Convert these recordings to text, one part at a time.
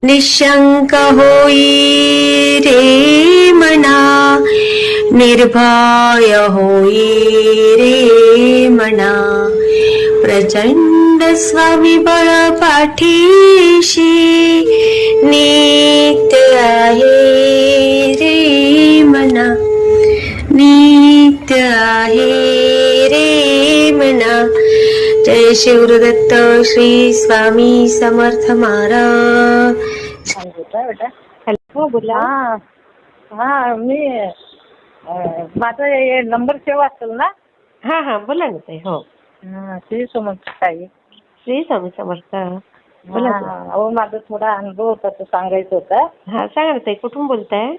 निशंक होई रे मना, निर्भय होई रे मना, प्रचंड स्वविबळ पाठीशी नित्य आहे रे मना, नित्य आहे रे मना. जय शिवदत्त श्री स्वामी समर्थ महाराज. बेटा. हो बोला. हा मी माझा नंबर सेव्ह असेल ना? हा हा बोला ना ताई. हो श्री समर्थ ताई. श्री स्वामी समर्थ. बोला ना. अहो माझा थोडा अनुभव होता तो सांगायचा होता. हा सांगा ना ताई, कुठून बोलताय?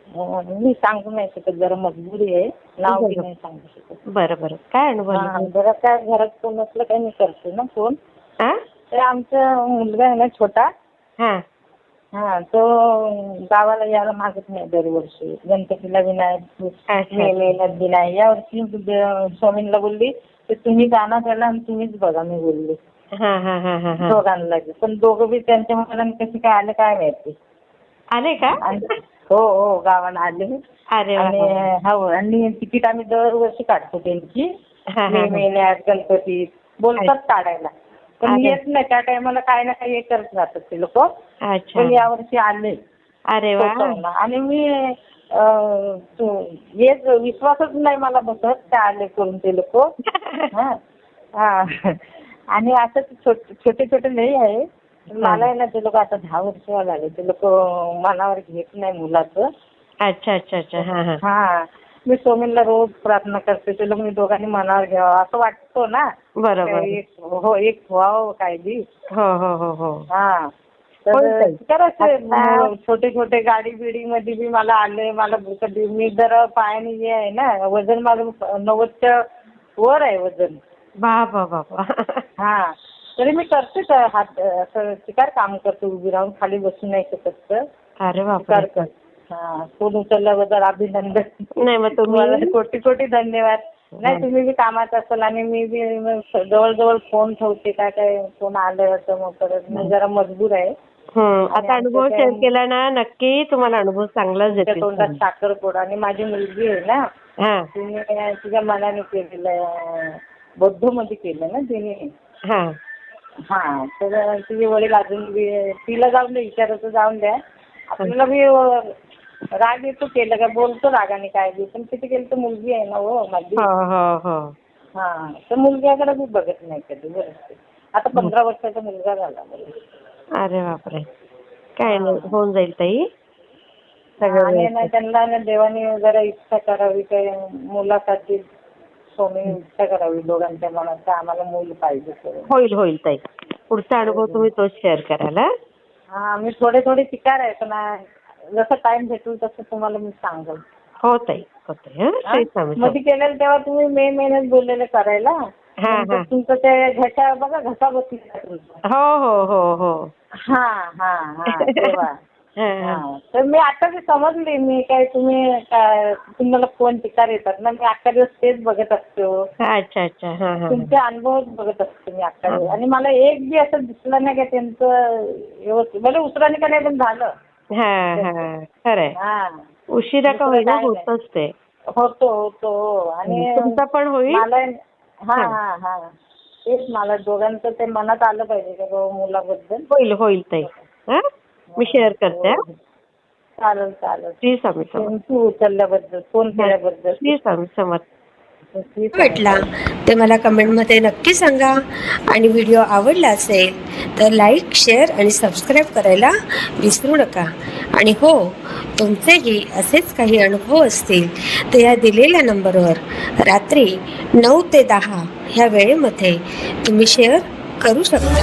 मी सांगू नाही शकत, जरा मजबुरी आहे, नाव बी नाही सांगू शकत. बरं बरं, काय अनुभव? जरा काय घरात कोण असलं काही नाही करते ना फोन. तर आमचा मुलगा आहे ना छोटा, तो गावाला यायला मागत नाही दरवर्षी. गणपतीला विनायक, मे महिन्यात बी नाही. यावर्षी स्वामींना बोलली तर तुम्ही जाणार त्याला आणि तुम्हीच बघा, मी बोलली दोघांना. पण दोघं बी त्यांच्या मनाने कसे काय आले काय माहिती. आले का? हो हो, गावाला आले. अरे आणि तिकीट आम्ही दरवर्षी काढतो त्यांची, मे महिन्यात गणपती बोलतात काढायला, पण येत नाही. त्या टायमाला काय ना काही करत राहतात ते लोक. पण यावर्षी आले. अरे वा. आणि मी हेच विश्वासच नाही मला बसत ते आले करून ते लोक. आणि असं छोटे छोटे नाही आहे. मला आहे ना ते लोक आता 10 वर्ष झाले. ते लोक मनावर घेत नाही मुलाचं. अच्छा अच्छा अच्छा. हा मी स्वामींना रोज प्रार्थना करते ते लोक मी दोघांनी मनावर घ्यावं असं वाटतो ना. बरोबर. हो, एक व्हावं काय बी. हो हो हो हो. हा तर करायचं. छोटे छोटे गाडी बिडी मध्ये बी मला आले. मला कधी मी जर पायाने जे आहे ना, वजन माझं 90च्या वर आहे वजन. बाबा बाबा. हा तरी मी करते हात असं शिकार काम करते, उभी राहून, खाली बसून नाही शकत. अरे शिकार कर. फोन उचलल्याबद्दल अभिनंदन. नाही मग तुम्हाला कोटी कोटी धन्यवाद. नाही तुम्ही बी कामात असाल आणि मी बी जवळजवळ फोन ठेवते. काय काय फोन आले होतं मग परत मी जरा मजबूर आहे. आता अनुभव शेअर केला ना, नक्की तुम्हाला अनुभव चांगलाच येतो. तोंडात साखर पोड. आणि माझी मुलगी आहे ना, तिने तिच्या मनाने केलेलं, बौद्ध मध्ये केलं ना तिने. हा तर तिचे वडील अजून बी तिला जाऊन द्या, विचारायचं जाऊन द्या. आपल्याला बी राग येतो केलं का, बोलतो रागाने काय बी, पण तिथे गेलं तर मुलगी आहे ना हो माझी. हा तर मुलग्याकडे मी बघत नाही कधी. बरं आता 15 वर्षाचा मुलगा झाला मला. अरे बापरे. काय नाही, होऊन जाईल ताई आणि ना त्यांना ना देवाने जरा इच्छा करावी, काय मुलासाठी स्वामी इच्छा करावी दोघांच्या मनात, तर आम्हाला मूल पाहिजे. होईल होईल ताई. पुढचा अनुभव तुम्ही तोच शेअर कराल. हा मी थोडे शिकार आहे, पण जसं टाइम भेटून तसं तुम्हाला मी सांगेल. हो ताई, होते. मध्ये केलेलं तेव्हा तुम्ही मे महिन्यात बोललेलं करायला. तुमचं ते घसा बघा, घसा बसलेला तुमचा. हो हो हो हो. तेव्हा तर मी आता ते समजले. मी काय तुम्हाला फोन शिकार येतात ना, मी अख्खा दिवस तेच बघत असतो. अच्छा अच्छा. तुमचे अनुभव बघत असते मी अख्खा दिवस. आणि मला एक बी असं दिसलं नाही का त्यांचं व्यवस्थित, मला उसराने का नाही पण झालं. खरंय. उशिरा का होईना होतच ते. होतो. आणि तुमचा पण होईल. मला तेच मला दोघांचं ते मनात आलं पाहिजे का मुलाबद्दल. होईल ताई. मी शेअर करते. चालेल. श्री स्वामी समर्थ. तू उचलल्याबद्दल, फोन केल्याबद्दल. श्री स्वामी समर्थ. वाटला ते मला कमेंटमध्ये नक्की सांगा. आणि व्हिडिओ आवडला असेल तर लाईक, शेअर आणि सबस्क्राईब करायला विसरू नका. आणि हो, तुमचेही असेच काही अनुभव असतील तर या दिलेल्या नंबरवर रात्री 9 ते 10 ह्या वेळेमध्ये तुम्ही शेअर करू शकता.